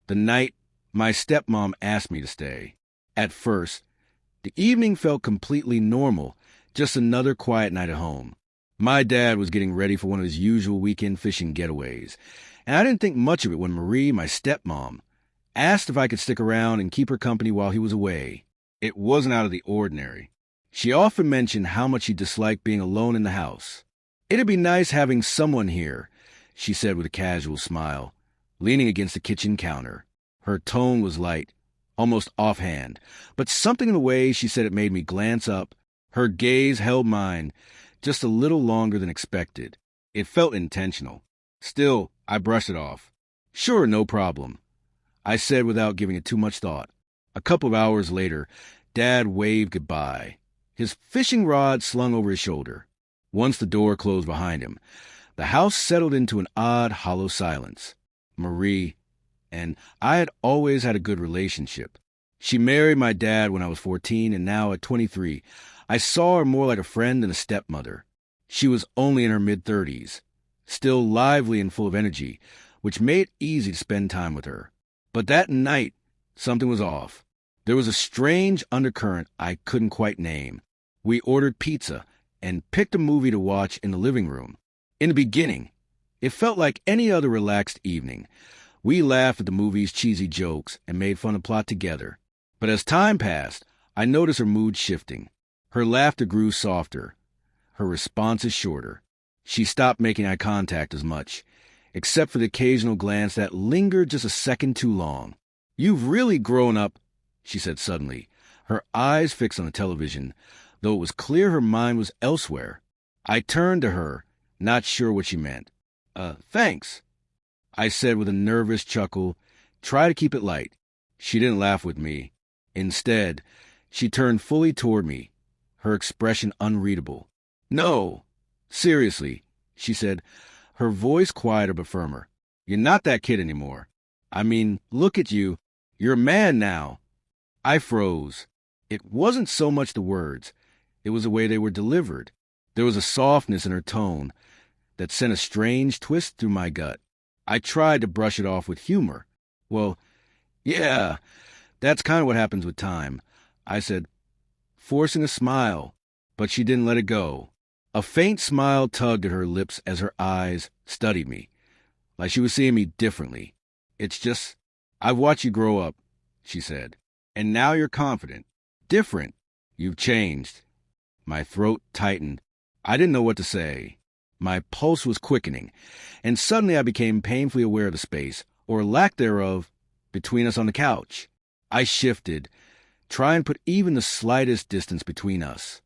The night my stepmom asked me to stay. At first, the evening felt completely normal, just another quiet night at home. My dad was getting ready for one of his usual weekend fishing getaways, and I didn't think much of it when Marie, my stepmom, asked if I could stick around and keep her company while he was away. It wasn't out of the ordinary. She often mentioned how much she disliked being alone in the house. "It'd be nice having someone here," she said with a casual smile, leaning against the kitchen counter. Her tone was light, almost offhand, but something in the way she said it made me glance up. Her gaze held mine just a little longer than expected. It felt intentional. Still, I brushed it off. "Sure, no problem," I said without giving it too much thought. A couple of hours later, Dad waved goodbye, his fishing rod slung over his shoulder. Once the door closed behind him, the house settled into an odd, hollow silence. Marie and I had always had a good relationship. She married my dad when I was 14, and now at 23, I saw her more like a friend than a stepmother. She was only in her mid-30s, still lively and full of energy, which made it easy to spend time with her. But that night, something was off. There was a strange undercurrent I couldn't quite name. We ordered pizza and picked a movie to watch in the living room. In the beginning, it felt like any other relaxed evening. We laughed at the movie's cheesy jokes and made fun of plot together. But as time passed, I noticed her mood shifting. Her laughter grew softer, her responses shorter. She stopped making eye contact as much, except for the occasional glance that lingered just a second too long. "You've really grown up," she said suddenly, her eyes fixed on the television, though it was clear her mind was elsewhere. I turned to her, not sure what she meant. Thanks," I said with a nervous chuckle. Try to keep it light. She didn't laugh with me. Instead, she turned fully toward me, her expression unreadable. "No, seriously," she said, her voice quieter but firmer. "You're not that kid anymore. I mean, look at you. You're a man now." I froze. It wasn't so much the words. It was the way they were delivered. There was a softness in her tone that sent a strange twist through my gut. I tried to brush it off with humor. "Well, yeah, that's kind of what happens with time," I said, forcing a smile, but she didn't let it go. A faint smile tugged at her lips as her eyes studied me, like she was seeing me differently. "It's just, I've watched you grow up," she said, "and now you're confident. Different. You've changed." My throat tightened. I didn't know what to say. My pulse was quickening, and suddenly I became painfully aware of the space, or lack thereof, between us on the couch. I shifted, trying to put even the slightest distance between us.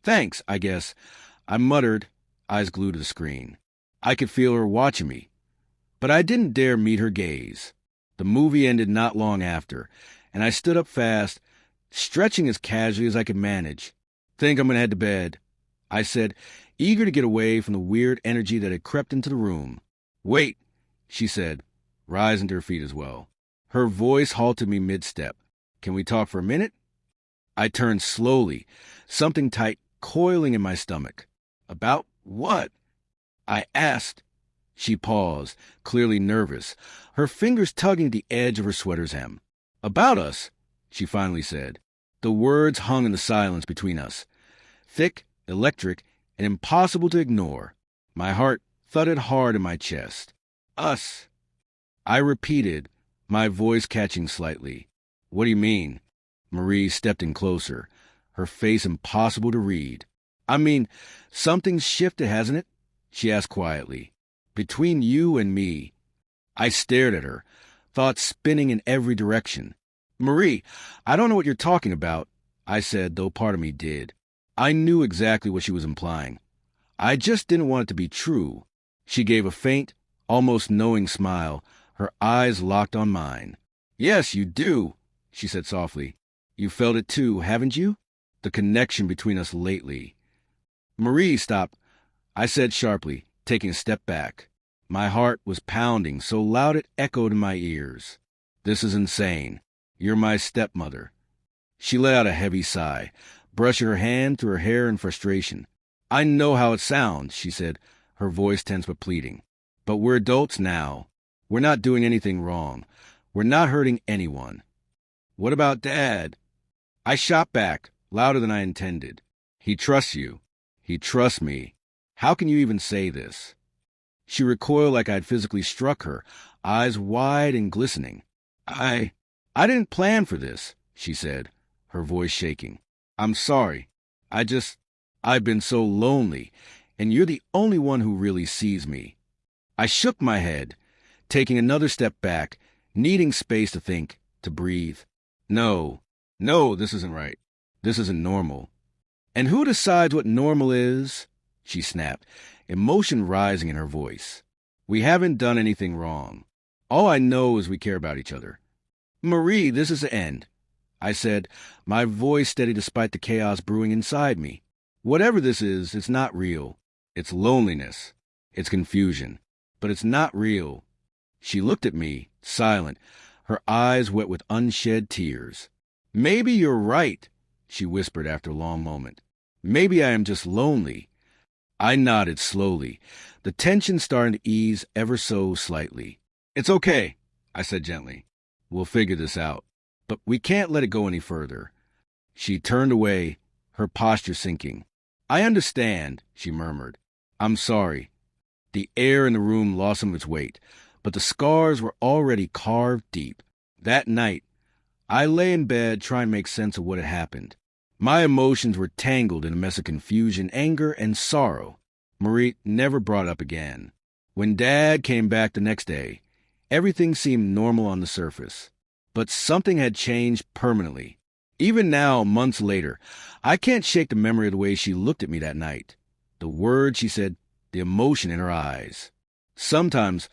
Thanks, I guess," I muttered, eyes glued to the screen. I could feel her watching me, but I didn't dare meet her gaze. The movie ended not long after, and I stood up fast, stretching as casually as I could manage. "Think I'm going to head to bed," I said, eager to get away from the weird energy that had crept into the room. "Wait," she said, rising to her feet as well. Her voice halted me mid-step. "Can we talk for a minute?" I turned slowly, something tight coiling in my stomach. "About what?" I asked. She paused, clearly nervous, her fingers tugging at the edge of her sweater's hem. "About us," she finally said. The words hung in the silence between us, thick, electric, and impossible to ignore. My heart thudded hard in my chest. "Us," I repeated, my voice catching slightly. "What do you mean?" Marie stepped in closer, her face impossible to read. "I mean, something's shifted, hasn't it?" she asked quietly. "Between you and me." I stared at her, thoughts spinning in every direction. "Marie, I don't know what you're talking about," I said, though part of me did. I knew exactly what she was implying. I just didn't want it to be true. She gave a faint, almost knowing smile, her eyes locked on mine. "Yes, you do," she said softly. "You felt it too, haven't you? The connection between us lately." "Marie, stop," I said sharply, taking a step back. My heart was pounding so loud it echoed in my ears. "This is insane. You're my stepmother." She let out a heavy sigh, brushing her hand through her hair in frustration. "I know how it sounds," she said, her voice tense but pleading. "But we're adults now. We're not doing anything wrong. We're not hurting anyone. What about Dad? I shot back, louder than I intended. He trusts you. He trusts me. How can you even say this? She recoiled like I'd physically struck her, eyes wide and glistening. I didn't plan for this, she said, her voice shaking. I'm sorry. I've been so lonely, and you're the only one who really sees me. I shook my head, taking another step back, needing space to think, to breathe. No, this isn't right. This isn't normal. And who decides what normal is? She snapped, emotion rising in her voice. We haven't done anything wrong. All I know is we care about each other. Marie, this is the end, I said, my voice steady despite the chaos brewing inside me. Whatever this is, it's not real. It's loneliness. It's confusion. But it's not real. She looked at me, silent, her eyes wet with unshed tears. Maybe you're right, she whispered after a long moment. Maybe I am just lonely. I nodded slowly, the tension starting to ease ever so slightly. It's okay, I said gently. We'll figure this out. But we can't let it go any further. She turned away, her posture sinking. I understand, she murmured. I'm sorry. The air in the room lost some of its weight, but the scars were already carved deep. That night, I lay in bed trying to make sense of what had happened. My emotions were tangled in a mess of confusion, anger, and sorrow. Marie never brought up again. When Dad came back the next day, everything seemed normal on the surface. But something had changed permanently. Even now, months later, I can't shake the memory of the way she looked at me that night. The words she said, the emotion in her eyes. Sometimes,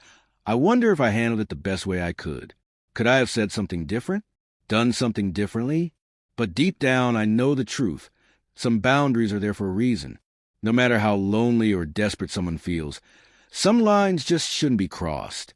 I wonder if I handled it the best way I could. Could I have said something different? Done something differently? But deep down, I know the truth. Some boundaries are there for a reason. No matter how lonely or desperate someone feels, some lines just shouldn't be crossed.